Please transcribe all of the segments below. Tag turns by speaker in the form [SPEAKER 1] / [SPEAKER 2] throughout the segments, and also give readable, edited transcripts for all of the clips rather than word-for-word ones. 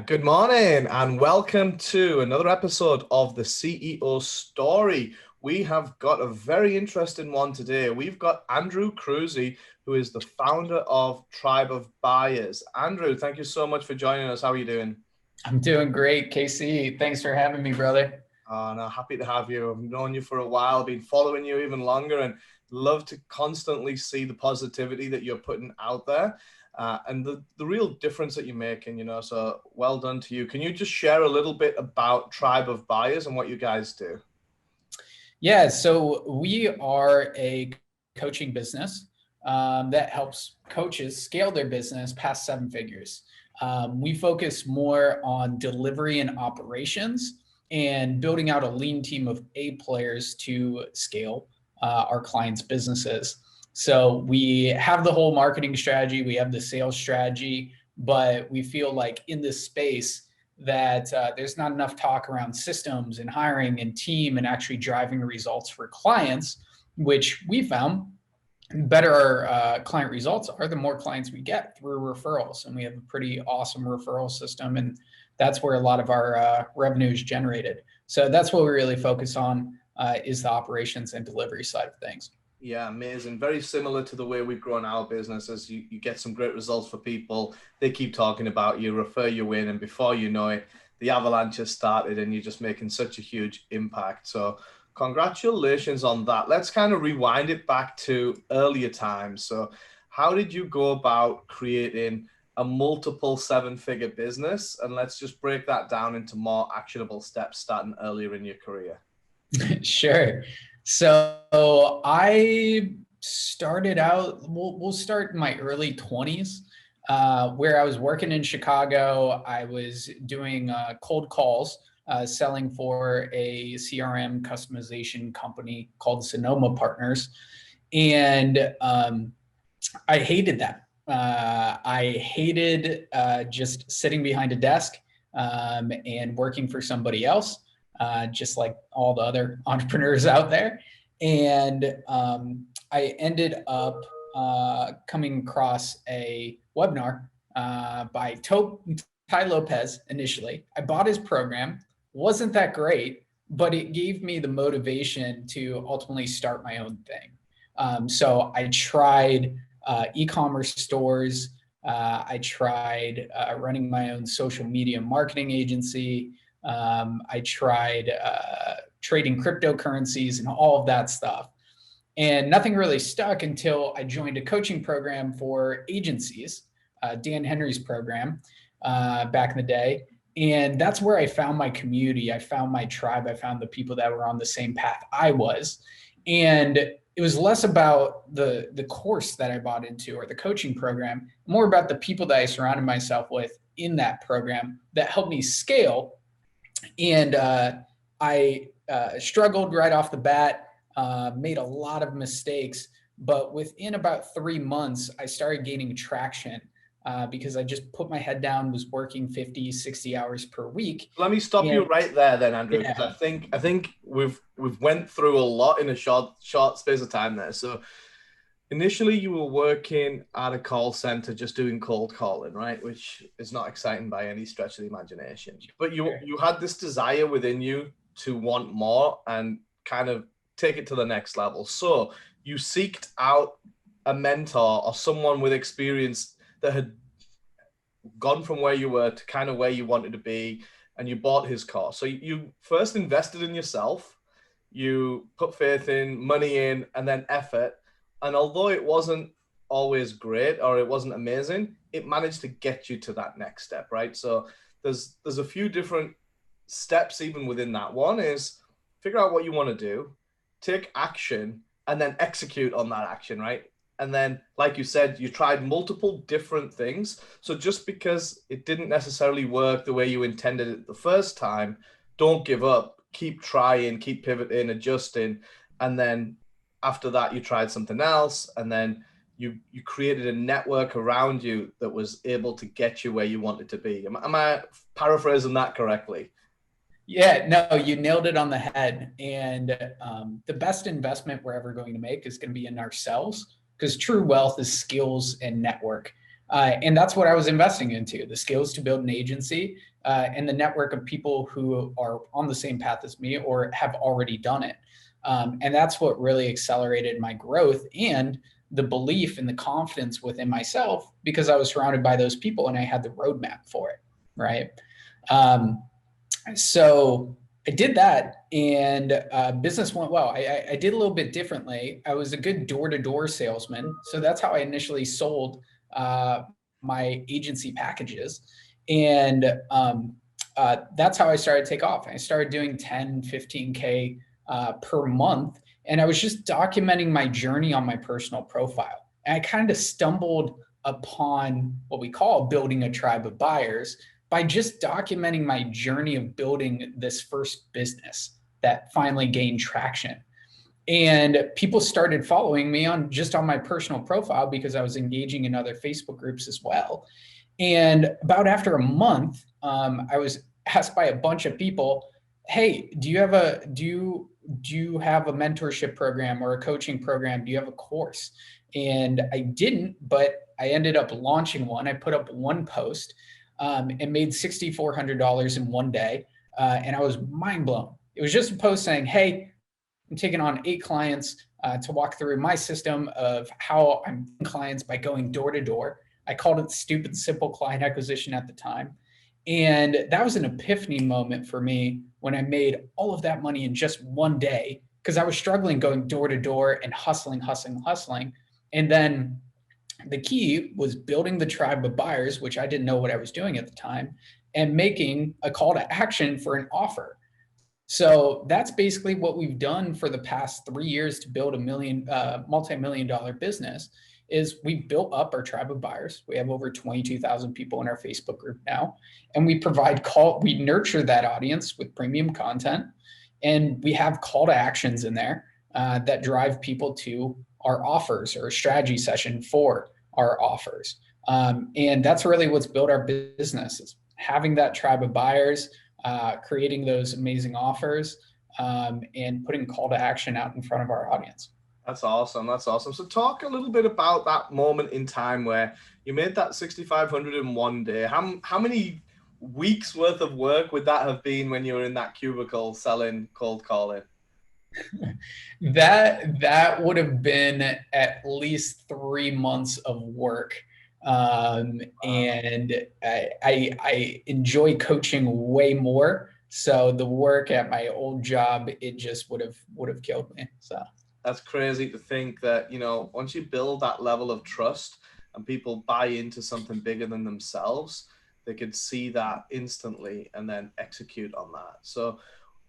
[SPEAKER 1] Good morning and welcome to another episode of the CEO Story. We have got a very interesting one today. We've got Andrew Kroeze, who is the founder of Tribe of Buyers. Andrew, thank you so much for joining us. How are you doing?
[SPEAKER 2] I'm doing great, Casey. Thanks for having me, brother.
[SPEAKER 1] No, happy to have you. I've known you for a while, been following you even longer, and love to constantly see the positivity that you're putting out there. And the real difference that you're making, so well done to you. Can you just share a little bit about Tribe of Buyers and what you guys do?
[SPEAKER 2] Yeah, so we are a coaching business that helps coaches scale their business past seven figures. We focus more on delivery and operations and building out a lean team of A players to scale our clients' businesses. So we have the whole marketing strategy, we have the sales strategy, but we feel like in this space that there's not enough talk around systems and hiring and team and actually driving results for clients, which we found better our client results are, the more clients we get through referrals. And we have a pretty awesome referral system. And that's where a lot of our revenue is generated. So that's what we really focus on is the operations and delivery side of things.
[SPEAKER 1] Yeah, amazing. Very similar to the way we've grown our business. As you get some great results for people, they keep talking about you, refer you in, and before you know it, the avalanche has started and you're just making such a huge impact. So congratulations on that. Let's kind of rewind it back to earlier times. So how did you go about creating a multiple seven-figure business? And let's just break that down into more actionable steps starting earlier in your career.
[SPEAKER 2] Sure. So I started out, we'll start in my early 20s, where I was working in Chicago. I was doing cold calls, selling for a CRM customization company called Sonoma Partners. And I hated that. I hated just sitting behind a desk and working for somebody else. Just like all the other entrepreneurs out there. And I ended up coming across a webinar by Tai Lopez initially. I bought his program, wasn't that great, but it gave me the motivation to ultimately start my own thing. So I tried e-commerce stores. I tried running my own social media marketing agency. I tried trading cryptocurrencies and all of that stuff. And nothing really stuck until I joined a coaching program for agencies, Dan Henry's program back in the day. And that's where I found my community. I found my tribe. I found the people that were on the same path I was. And it was less about the course that I bought into or the coaching program, more about the people that I surrounded myself with in that program that helped me scale. And I struggled right off the bat, made a lot of mistakes, but within about 3 months, I started gaining traction because I just put my head down, was working 50, 60 hours per week.
[SPEAKER 1] Let me stop you right there then, Andrew, because I think we've went through a lot in a short space of time there. So initially, you were working at a call center, just doing cold calling, right? Which is not exciting by any stretch of the imagination. But you had this desire within you to want more and kind of take it to the next level. So you seeked out a mentor or someone with experience that had gone from where you were to kind of where you wanted to be, and you bought his course. So you first invested in yourself, you put faith in, money in, and then effort. And although it wasn't always great or it wasn't amazing, it managed to get you to that next step, right? So there's a few different steps even within that. One is figure out what you want to do, take action, and then execute on that action, right? And then, like you said, you tried multiple different things. So just because it didn't necessarily work the way you intended it the first time, don't give up. Keep trying, keep pivoting, adjusting, and then after that, you tried something else, and then you created a network around you that was able to get you where you wanted to be. Am I paraphrasing that correctly?
[SPEAKER 2] Yeah, no, you nailed it on the head. And the best investment we're ever going to make is going to be in ourselves, because true wealth is skills and network. And that's what I was investing into, the skills to build an agency, and the network of people who are on the same path as me or have already done it. And that's what really accelerated my growth and the belief and the confidence within myself, because I was surrounded by those people and I had the roadmap for it, right? So I did that, and business went well. I did a little bit differently. I was a good door-to-door salesman. So that's how I initially sold my agency packages. And that's how I started to take off. I started doing 10, 15K per month. And I was just documenting my journey on my personal profile. And I kind of stumbled upon what we call building a tribe of buyers by just documenting my journey of building this first business that finally gained traction. And people started following me on my personal profile because I was engaging in other Facebook groups as well. And about after a month, I was asked by a bunch of people, "Hey, do you have a mentorship program or a coaching program? Do you have a course?" And I didn't, but I ended up launching one. I put up one post and made $6,400 in one day. And I was mind blown. It was just a post saying, "Hey, I'm taking on 8 clients to walk through my system of how I'm clients by going door to door." I called it stupid, simple client acquisition at the time. And that was an epiphany moment for me when I made all of that money in just one day, because I was struggling going door to door and hustling. And then the key was building the tribe of buyers, which I didn't know what I was doing at the time, and making a call to action for an offer. So that's basically what we've done for the past 3 years to build a multi-million-dollar business. Is we built up our tribe of buyers. We have over 22,000 people in our Facebook group now, and we we nurture that audience with premium content, and we have call to actions in there that drive people to our offers or a strategy session for our offers. And that's really what's built our business, is having that tribe of buyers, creating those amazing offers, and putting call to action out in front of our audience.
[SPEAKER 1] That's awesome. That's awesome. So talk a little bit about that moment in time where you made that 6,500 in one day. How many weeks worth of work would that have been when you were in that cubicle selling cold calling?
[SPEAKER 2] That would have been at least 3 months of work. And I enjoy coaching way more. So the work at my old job, it just would have killed me. So
[SPEAKER 1] that's crazy to think that, once you build that level of trust and people buy into something bigger than themselves, they could see that instantly and then execute on that. So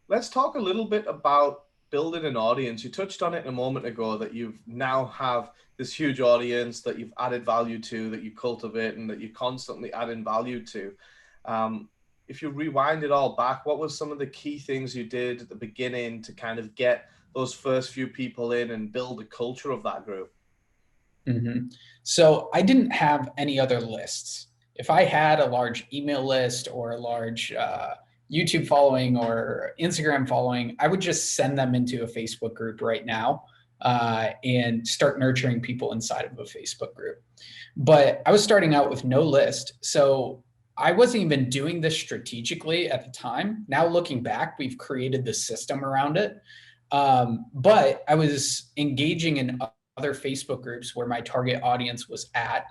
[SPEAKER 1] let's talk a little bit about building an audience. You touched on it a moment ago that you've now have this huge audience that you've added value to, that you cultivate and that you're constantly adding value to. If you rewind it all back, what was some of the key things you did at the beginning to kind of get those first few people in and build a culture of that group?
[SPEAKER 2] Mm-hmm. So I didn't have any other lists. If I had a large email list or a large YouTube following or Instagram following, I would just send them into a Facebook group right now and start nurturing people inside of a Facebook group. But I was starting out with no list. So I wasn't even doing this strategically at the time. Now looking back, we've created the system around it. But I was engaging in other Facebook groups where my target audience was at.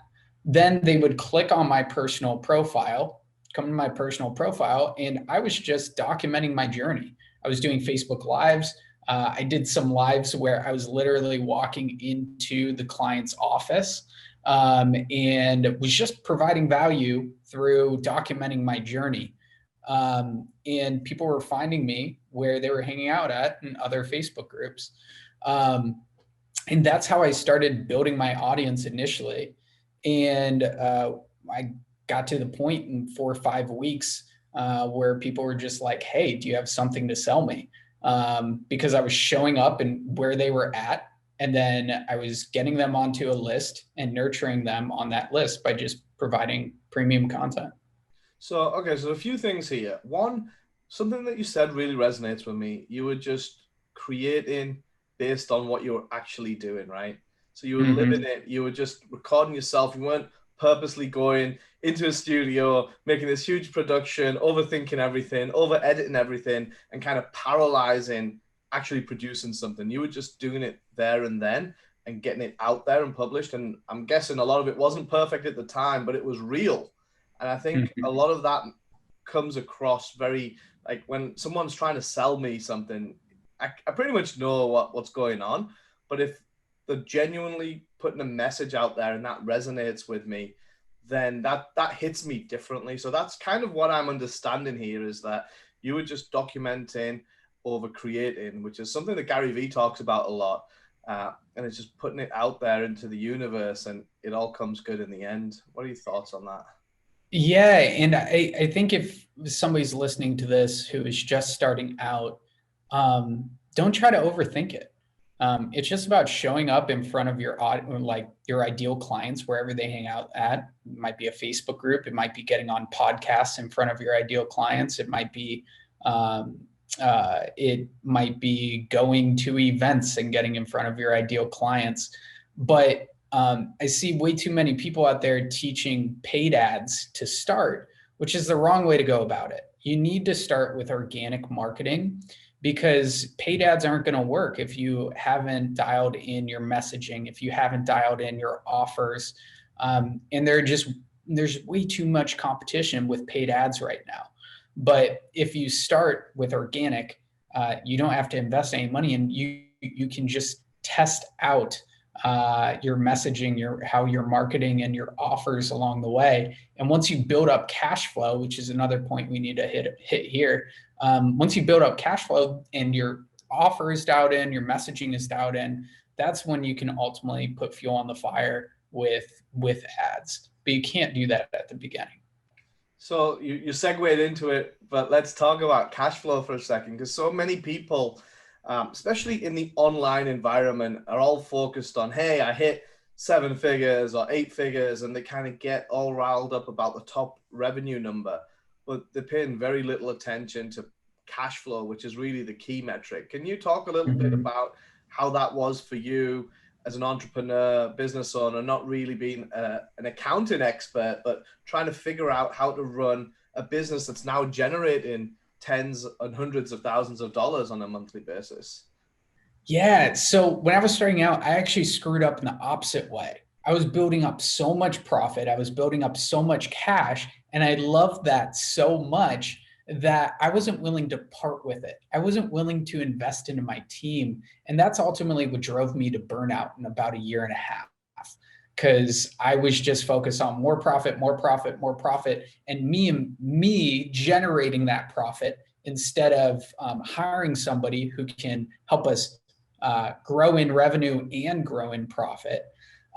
[SPEAKER 2] Then they would click on my personal profile, come to my personal profile, and I was just documenting my journey. I was doing Facebook Lives. I did some lives where I was literally walking into the client's office and was just providing value through documenting my journey. And people were finding me where they were hanging out at in other Facebook groups. And that's how I started building my audience initially. And I got to the point in 4 or 5 weeks where people were just like, "Hey, do you have something to sell me?" Because I was showing up and where they were at. And then I was getting them onto a list and nurturing them on that list by just providing premium content.
[SPEAKER 1] So, okay, so a few things here. One, something that you said really resonates with me. You were just creating based on what you were actually doing, right? So you were living it. You were just recording yourself. You weren't purposely going into a studio, making this huge production, overthinking everything, over editing everything, and kind of paralyzing actually producing something. You were just doing it there and then and getting it out there and published. And I'm guessing a lot of it wasn't perfect at the time, but it was real. And I think a lot of that comes across very, like when someone's trying to sell me something, I pretty much know what's going on. But if they're genuinely putting a message out there and that resonates with me, then that hits me differently. So that's kind of what I'm understanding here, is that you were just documenting over creating, which is something that Gary Vee talks about a lot. And it's just putting it out there into the universe, and it all comes good in the end. What are your thoughts on that?
[SPEAKER 2] Yeah, and I think if somebody's listening to this who is just starting out, don't try to overthink it. It's just about showing up in front of your like your ideal clients wherever they hang out at. It might be a Facebook group. It might be getting on podcasts in front of your ideal clients. It might be going to events and getting in front of your ideal clients. But I see way too many people out there teaching paid ads to start, which is the wrong way to go about it. You need to start with organic marketing, because paid ads aren't going to work if you haven't dialed in your messaging, if you haven't dialed in your offers. And there's way too much competition with paid ads right now. But if you start with organic, you don't have to invest any money, and you can just test out your messaging, how you're marketing and your offers along the way. And once you build up cash flow, which is another point we need to hit here, once you build up cash flow and your offer is dialed in, your messaging is dialed in, that's when you can ultimately put fuel on the fire with ads. But you can't do that at the beginning.
[SPEAKER 1] So you segued into it, but let's talk about cash flow for a second, because so many people, especially in the online environment, are all focused on, hey, I hit 7 figures or 8 figures, and they kind of get all riled up about the top revenue number, but they're paying very little attention to cash flow, which is really the key metric. Can you talk a little bit about how that was for you as an entrepreneur, business owner, not really being an accounting expert, but trying to figure out how to run a business that's now generating tens and hundreds of thousands of dollars on a monthly basis?
[SPEAKER 2] Yeah. So when I was starting out, I actually screwed up in the opposite way. I was building up so much profit. I was building up so much cash, and I loved that so much that I wasn't willing to part with it. I wasn't willing to invest into my team. And that's ultimately what drove me to burnout in about a year and a half, because I was just focused on more profit, more profit, more profit, and me generating that profit instead of hiring somebody who can help us grow in revenue and grow in profit.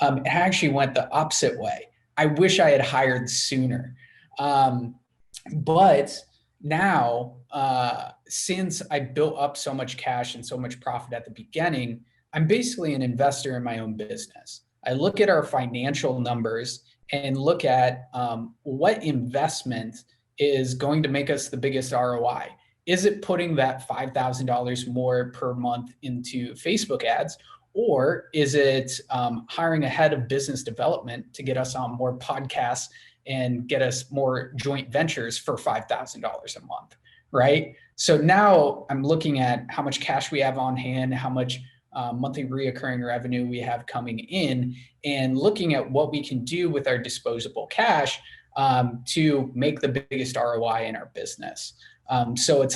[SPEAKER 2] It actually went the opposite way. I wish I had hired sooner. But now, since I built up so much cash and so much profit at the beginning, I'm basically an investor in my own business. I look at our financial numbers and look at what investment is going to make us the biggest ROI. Is it putting that $5,000 more per month into Facebook ads? Or is it hiring a head of business development to get us on more podcasts and get us more joint ventures for $5,000 a month, right? So now I'm looking at how much cash we have on hand, how much monthly reoccurring revenue we have coming in, and looking at what we can do with our disposable cash to make the biggest ROI in our business. So it's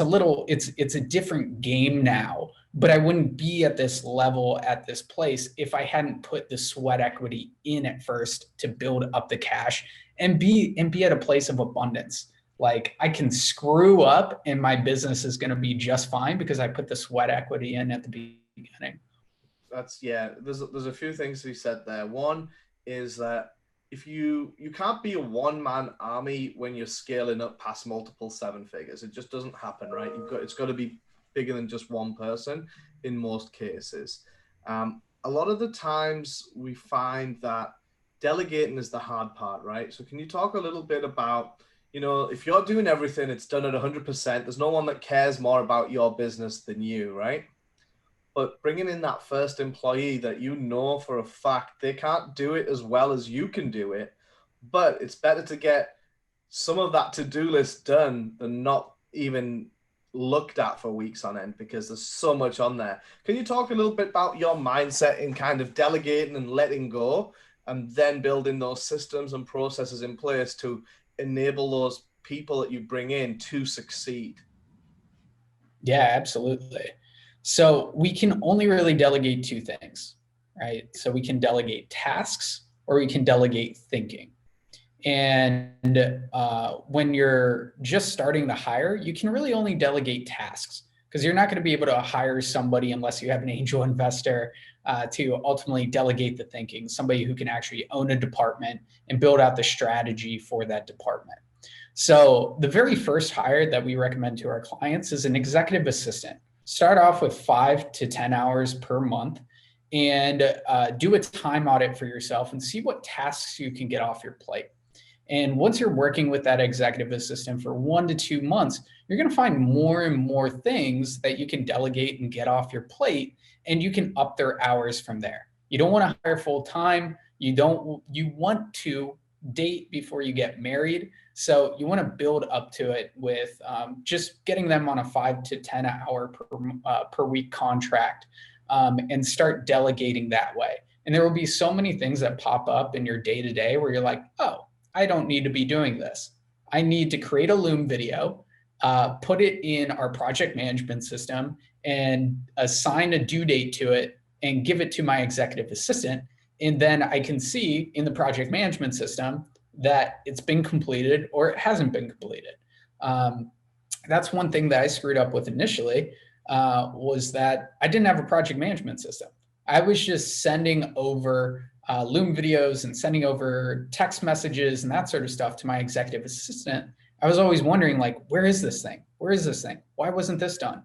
[SPEAKER 2] a different game now, but I wouldn't be at this level, at this place, if I hadn't put the sweat equity in at first to build up the cash and be at a place of abundance. Like, I can screw up and my business is going to be just fine because I put the sweat equity in at the beginning.
[SPEAKER 1] There's a few things to be said there. One is that if you can't be a one-man army when you're scaling up past multiple 7 figures. It just doesn't happen, right? It's got to be bigger than just one person in most cases. A lot of the times we find that delegating is the hard part, right? So can you talk a little bit about, if you're doing everything, it's done at 100%. There's no one that cares more about your business than you, right? But bringing in that first employee that for a fact they can't do it as well as you can do it, but it's better to get some of that to-do list done than not even looked at for weeks on end, because there's so much on there. Can you talk a little bit about your mindset in kind of delegating and letting go, and then building those systems and processes in place to enable those people that you bring in to succeed?
[SPEAKER 2] Yeah, absolutely. So we can only really delegate two things, right? So we can delegate tasks or we can delegate thinking. And when you're just starting to hire, you can really only delegate tasks, because you're not going to be able to hire somebody unless you have an angel investor to ultimately delegate the thinking, somebody who can actually own a department and build out the strategy for that department. So the very first hire that we recommend to our clients is an executive assistant. Start off with 5 to 10 hours per month and do a time audit for yourself and see what tasks you can get off your plate. And once you're working with that executive assistant for 1 to 2 months, you're going to find more and more things that you can delegate and get off your plate, and you can up their hours from there. You don't want to hire full time. You want to date before you get married. So you want to build up to it with just getting them on a 5 to 10 hour per week contract, and start delegating that way. And there will be so many things that pop up in your day to day where you're like, oh, I don't need to be doing this. I need to create a Loom video, put it in our project management system, and assign a due date to it and give it to my executive assistant. And then I can see in the project management system that it's been completed or it hasn't been completed. That's one thing that I screwed up with initially, was that I didn't have a project management system. I was just sending over Loom videos and sending over text messages and that sort of stuff to my executive assistant. I was always wondering, like, where is this thing? Where is this thing? Why wasn't this done?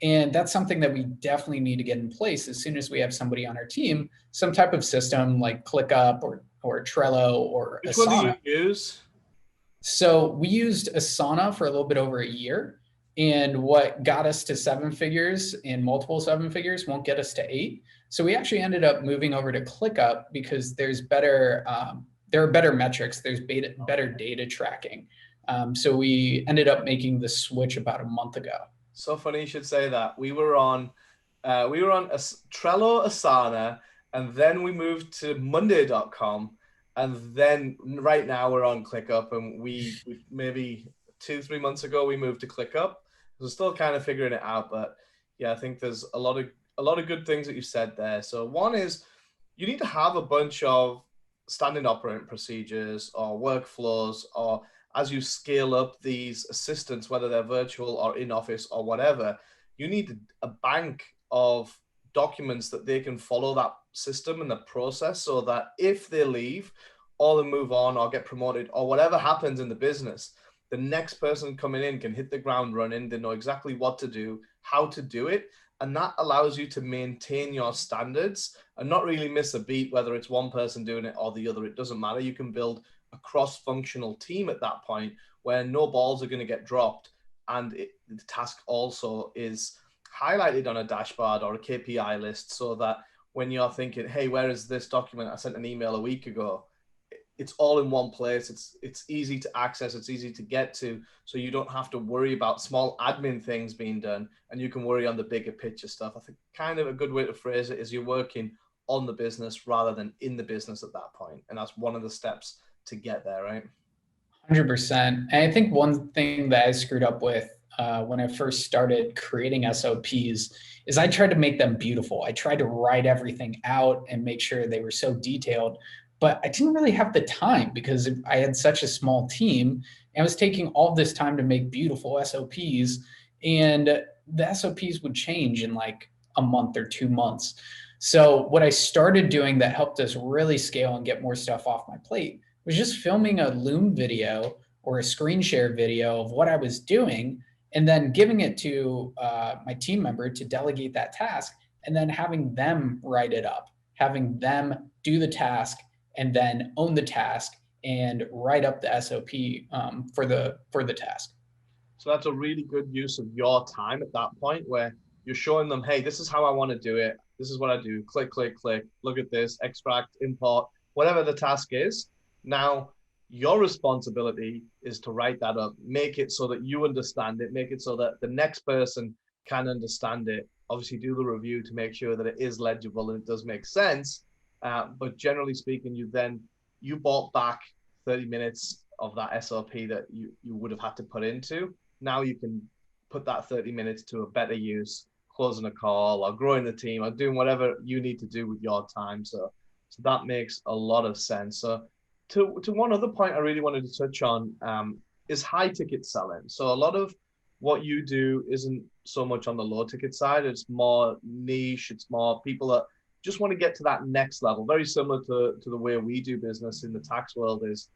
[SPEAKER 2] And that's something that we definitely need to get in place as soon as we have somebody on our team, some type of system like ClickUp or Trello or
[SPEAKER 1] Which
[SPEAKER 2] Asana.
[SPEAKER 1] one do you use?
[SPEAKER 2] So we used Asana for a little bit over a year. And what got us to 7 figures and multiple 7 figures won't get us to 8. So we actually ended up moving over to ClickUp because there's there are better metrics, there's better data tracking. So we ended up making the switch about a month ago.
[SPEAKER 1] So funny you should say that. We were on Trello, Asana, and then we moved to Monday.com. And then right now we're on ClickUp, and we maybe 2-3 months ago we moved to ClickUp. We're still kind of figuring it out, but yeah, I think there's a lot of good things that you said there. So one is you need to have a bunch of standard operating procedures or workflows, or as you scale up these assistants, whether they're virtual or in office or whatever, you need a bank of documents that they can follow that system and the process, so that if they leave or they move on or get promoted or whatever happens in the business, the next person coming in can hit the ground running. They know exactly what to do, how to do it. And that allows you to maintain your standards and not really miss a beat, whether it's one person doing it or the other. It doesn't matter. You can build a cross-functional team at that point where no balls are going to get dropped. And the task also is highlighted on a dashboard or a KPI list, so that when you're thinking, hey, where is this document? I sent an email a week ago. It's all in one place. It's easy to access. It's easy to get to. So you don't have to worry about small admin things being done, and you can worry on the bigger picture stuff. I think kind of a good way to phrase it is you're working on the business rather than in the business at that point. And that's one of the steps to get there, right?
[SPEAKER 2] 100%. And I think one thing that I screwed up with when I first started creating SOPs is I tried to make them beautiful. I tried to write everything out and make sure they were so detailed, but I didn't really have the time because I had such a small team and I was taking all this time to make beautiful SOPs, and the SOPs would change in like a month or 2 months. So what I started doing that helped us really scale and get more stuff off my plate was just filming a Loom video or a screen share video of what I was doing, and then giving it to my team member to delegate that task, and then having them write it up, having them do the task, and then own the task and write up the SOP for the task.
[SPEAKER 1] So that's a really good use of your time at that point, where you're showing them, hey, this is how I want to do it. This is what I do. Click, click, click. Look at this. Extract, import, whatever the task is. Now Your responsibility is to write that up, make it so that you understand it, make it so that the next person can understand it. Obviously, do the review to make sure that it is legible and it does make sense. But generally speaking, you bought back 30 minutes of that SOP that you would have had to put into. Now you can put that 30 minutes to a better use, closing a call or growing the team or doing whatever you need to do with your time. So that makes a lot of sense. So to one other point I really wanted to touch on is high ticket selling. So a lot of what you do isn't so much on the low ticket side. It's more niche. It's more people that just want to get to that next level. Very similar to the way we do business in the tax world is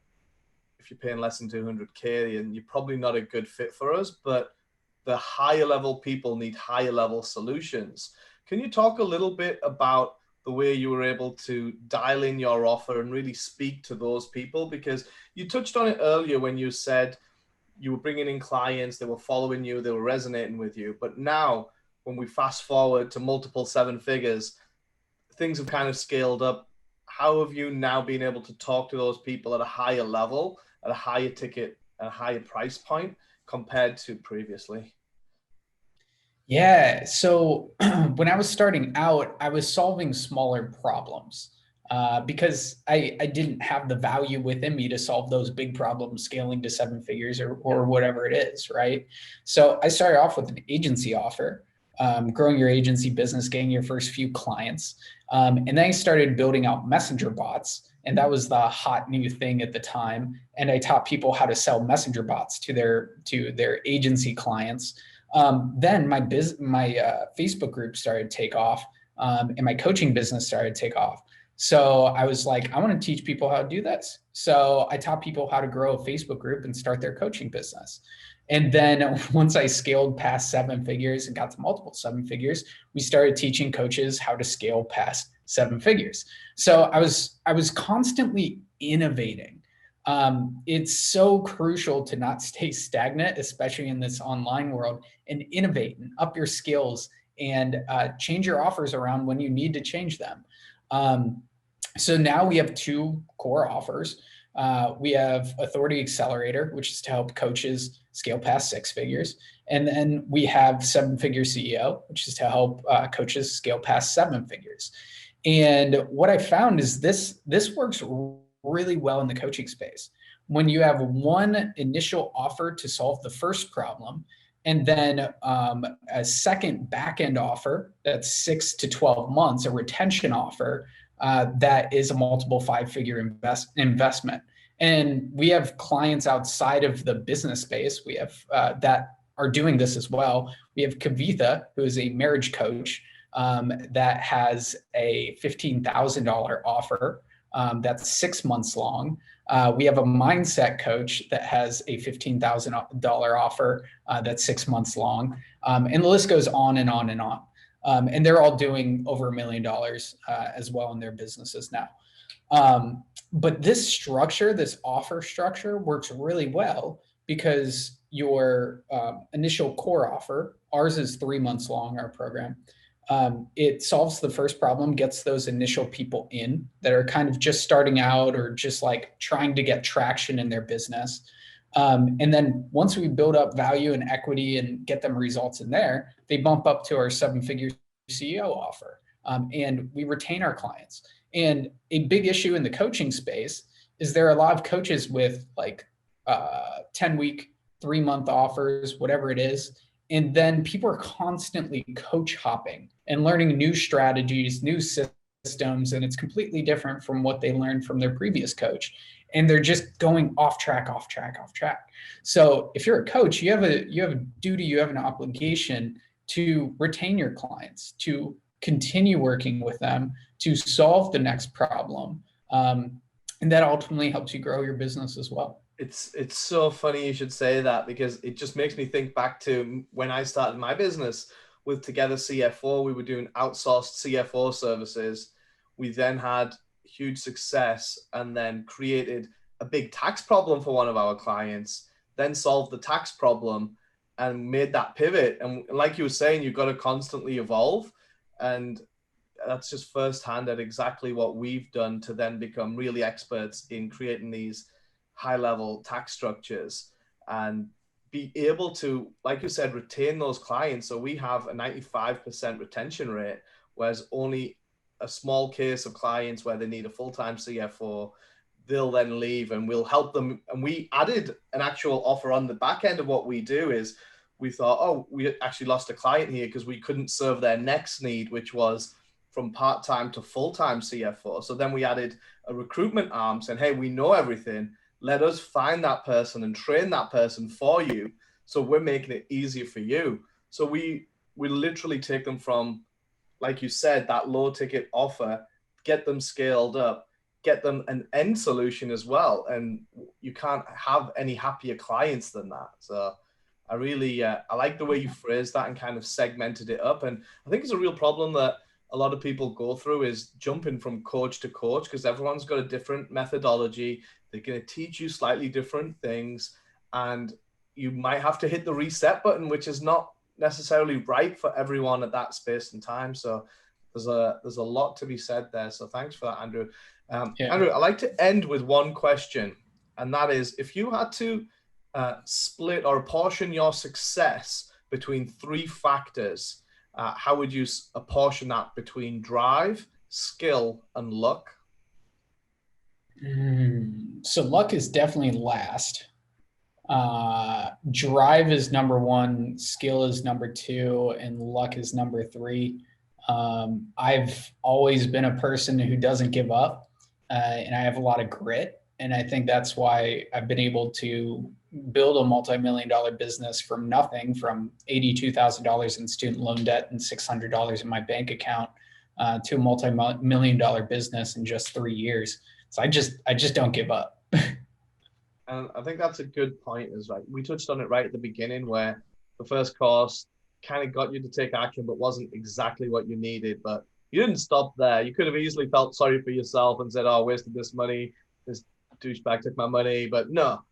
[SPEAKER 1] if you're paying less than 200K, and you're probably not a good fit for us, but the higher level people need higher level solutions. Can you talk a little bit about the way you were able to dial in your offer and really speak to those people? Because you touched on it earlier when you said you were bringing in clients, they were following you, they were resonating with you. But now when we fast forward to multiple seven figures, things have kind of scaled up. How have you now been able to talk to those people at a higher level, at a higher ticket, at a higher price point compared to previously?
[SPEAKER 2] Yeah. So when I was starting out, I was solving smaller problems because I didn't have the value within me to solve those big problems, scaling to seven figures or whatever it is, right? So I started off with an agency offer, growing your agency business, getting your first few clients. And then I started building out messenger bots. And that was the hot new thing at the time. And I taught people how to sell messenger bots to their agency clients. Then my Facebook group started to take off, and my coaching business started to take off. So I was like, I want to teach people how to do this. So I taught people how to grow a Facebook group and start their coaching business. And then once I scaled past seven figures and got to multiple seven figures, we started teaching coaches how to scale past seven figures. So I was constantly innovating. It's so crucial to not stay stagnant, especially in this online world, and innovate and up your skills and change your offers around when you need to change them. So now we have two core offers. We have Authority Accelerator, which is to help coaches scale past six figures. And then we have Seven Figure CEO, which is to help coaches scale past seven figures. And what I found is this works really well in the coaching space. When you have one initial offer to solve the first problem, and then a second back-end offer that's 6 to 12 months, a retention offer that is a multiple five-figure investment. And we have clients outside of the business space. We have that are doing this as well. We have Kavitha, who is a marriage coach that has a $15,000 offer that's 6 months long. We have a mindset coach that has a $15,000 offer that's 6 months long. And the list goes on and on and on. And they're all doing over $1 million as well in their businesses now. But this structure, this offer structure works really well because your initial core offer, ours is 3 months long, our program. It solves the first problem, gets those initial people in that are kind of just starting out or just like trying to get traction in their business. And then once we build up value and equity and get them results in there, they bump up to our seven-figure CEO offer. And we retain our clients. And a big issue in the coaching space is there are a lot of coaches with like 10-week, 3-month offers, whatever it is. And then people are constantly coach hopping and learning new strategies, new systems, and it's completely different from what they learned from their previous coach. And they're just going off track. So if you're a coach, you have a duty, you have an obligation to retain your clients, to continue working with them, to solve the next problem. And that ultimately helps you grow your business as well.
[SPEAKER 1] It's so funny you should say that, because it just makes me think back to when I started my business with Together CFO. We were doing outsourced CFO services. We then had huge success and then created a big tax problem for one of our clients, then solved the tax problem and made that pivot. And like you were saying, you've got to constantly evolve. And that's just firsthand at exactly what we've done to then become really experts in creating these high level tax structures and be able to, like you said, retain those clients. So we have a 95% retention rate, whereas only a small case of clients where they need a full-time CFO, they'll then leave, and we'll help them. And we added an actual offer on the back end of what we do is we thought, oh, we actually lost a client here because we couldn't serve their next need, which was from part-time to full-time CFO. So then we added a recruitment arm saying, hey, we know everything. Let us find that person and train that person for you. So we're making it easier for you. So we literally take them from, like you said, that low ticket offer, get them scaled up, get them an end solution as well. And you can't have any happier clients than that. So I really, I like the way you phrased that and kind of segmented it up. And I think it's a real problem that a lot of people go through is jumping from coach to coach, because everyone's got a different methodology. They're going to teach you slightly different things, and you might have to hit the reset button, which is not necessarily right for everyone at that space and time. So there's a lot to be said there. So thanks for that, Andrew. Andrew, I'd like to end with one question, and that is, if you had to split or apportion your success between three factors, how would you apportion that between drive, skill, and luck?
[SPEAKER 2] So luck is definitely last. Drive is number one, skill is number two, and luck is number three. I've always been a person who doesn't give up, and I have a lot of grit. And I think that's why I've been able to build a multi-million-dollar business from nothing, from $82,000 in student loan debt and $600 in my bank account, to a multi-million-dollar business in just 3 years. So I just don't give up.
[SPEAKER 1] And I think that's a good point. Is like we touched on it right at the beginning, where the first course kind of got you to take action, but wasn't exactly what you needed. But you didn't stop there. You could have easily felt sorry for yourself and said, "Oh, I wasted this money. This douchebag took my money." But no,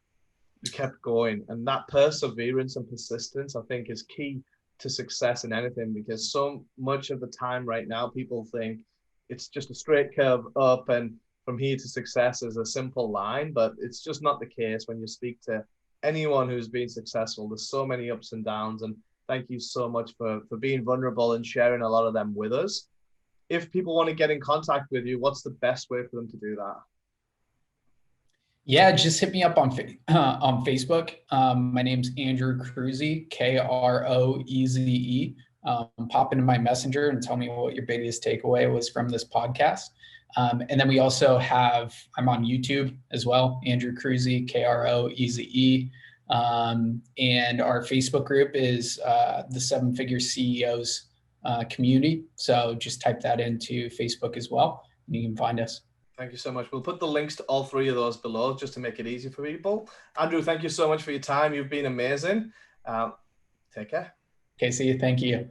[SPEAKER 1] you kept going. And that perseverance and persistence, I think, is key to success in anything, because so much of the time right now, people think it's just a straight curve up and from here to success is a simple line, but it's just not the case when you speak to anyone who's been successful. There's so many ups and downs, and thank you so much for being vulnerable and sharing a lot of them with us. If people want to get in contact with you, what's the best way for them to do that?
[SPEAKER 2] Yeah, just hit me up on Facebook. My name's Andrew Kroeze, Kroeze. Pop into my messenger and tell me what your biggest takeaway was from this podcast. And then we also have, I'm on YouTube as well, Andrew Kroeze, Kroeze. And our Facebook group is the 7-Figure CEOs community. So just type that into Facebook as well, and you can find us.
[SPEAKER 1] Thank you so much. We'll put the links to all three of those below just to make it easy for people. Andrew, thank you so much for your time. You've been amazing. Take care.
[SPEAKER 2] Okay, see you. Thank you.